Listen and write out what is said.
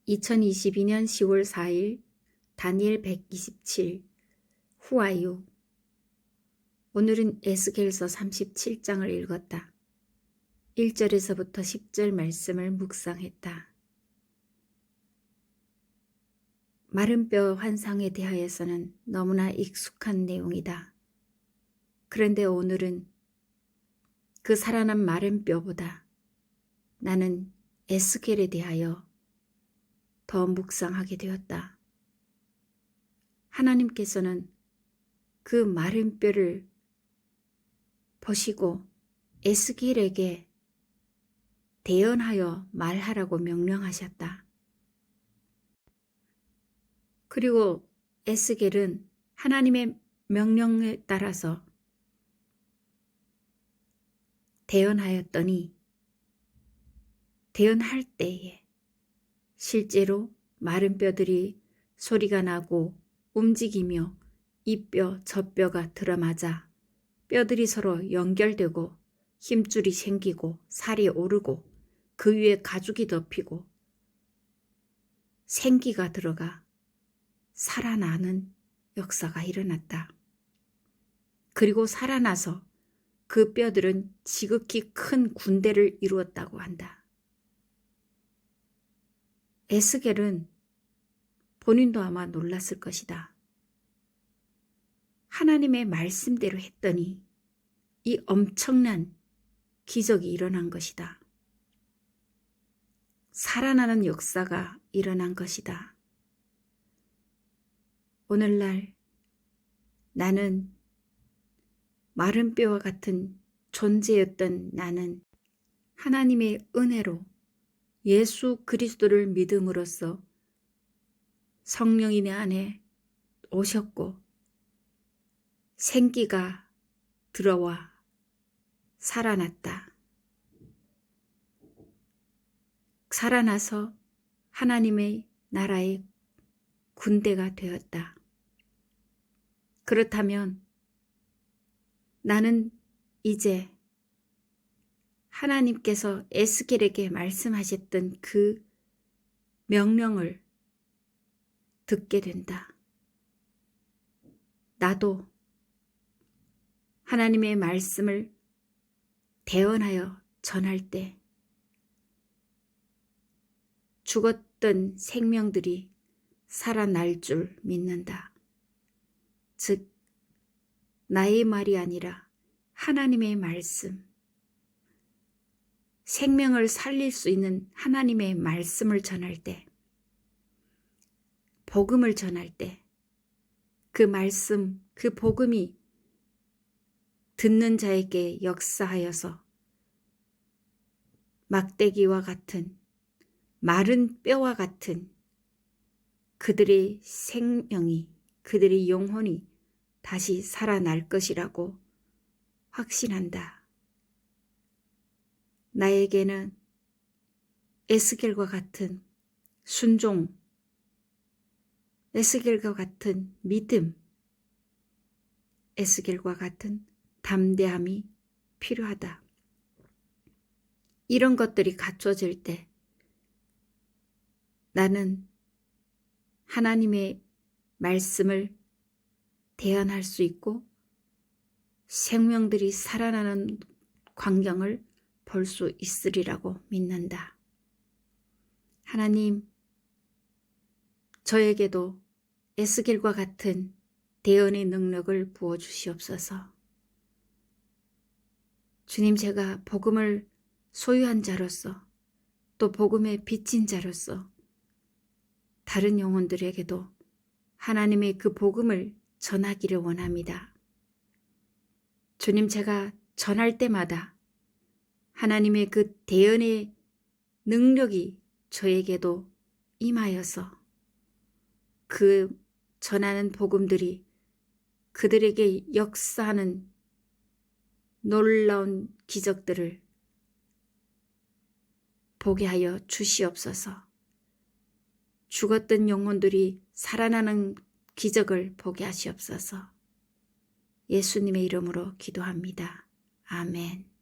2022년 10월 4일 다니엘 127 후아유. 오늘은 에스겔서 37장을 읽었다. 1절에서부터 10절 말씀을 묵상했다. 마른 뼈 환상에 대하여서는 너무나 익숙한 내용이다. 그런데 오늘은 그 살아난 마른 뼈보다 나는 에스겔에 대하여 더 묵상하게 되었다. 하나님께서는 그 마른 뼈를 보시고 에스겔에게 대언하여 말하라고 명령하셨다. 그리고 에스겔은 하나님의 명령에 따라서 대언하였더니 대언할 때에 실제로 마른 뼈들이 소리가 나고 움직이며 이 뼈 저 뼈가 들어맞아 뼈들이 서로 연결되고 힘줄이 생기고 살이 오르고 그 위에 가죽이 덮이고 생기가 들어가 살아나는 역사가 일어났다. 그리고 살아나서 그 뼈들은 지극히 큰 군대를 이루었다고 한다. 에스겔은 본인도 아마 놀랐을 것이다. 하나님의 말씀대로 했더니 이 엄청난 기적이 일어난 것이다. 살아나는 역사가 일어난 것이다. 오늘날 나는 마른 뼈와 같은 존재였던 나는 하나님의 은혜로 예수 그리스도를 믿음으로써 성령이 내 안에 오셨고 생기가 들어와 살아났다. 살아나서 하나님의 나라의 군대가 되었다. 그렇다면 나는 이제 하나님께서 에스겔에게 말씀하셨던 그 명령을 듣게 된다. 나도 하나님의 말씀을 대언하여 전할 때 죽었던 생명들이 살아날 줄 믿는다. 즉 나의 말이 아니라 하나님의 말씀, 생명을 살릴 수 있는 하나님의 말씀을 전할 때, 복음을 전할 때 그 말씀, 그 복음이 듣는 자에게 역사하여서 막대기와 같은 마른 뼈와 같은 그들의 생명이, 그들의 영혼이 다시 살아날 것이라고 확신한다. 나에게는 에스겔과 같은 순종, 에스겔과 같은 믿음, 에스겔과 같은 담대함이 필요하다. 이런 것들이 갖춰질 때 나는 하나님의 말씀을 대언할 수 있고 생명들이 살아나는 광경을 볼 수 있으리라고 믿는다. 하나님, 저에게도 에스겔과 같은 대언의 능력을 부어주시옵소서. 주님, 제가 복음을 소유한 자로서 또 복음에 빚진 자로서 다른 영혼들에게도 하나님의 그 복음을 전하기를 원합니다. 주님, 제가 전할 때마다 하나님의 그 대언의 능력이 저에게도 임하여서 그 전하는 복음들이 그들에게 역사하는 놀라운 기적들을 보게 하여 주시옵소서. 죽었던 영혼들이 살아나는 기적을 보게 하시옵소서. 예수님의 이름으로 기도합니다. 아멘.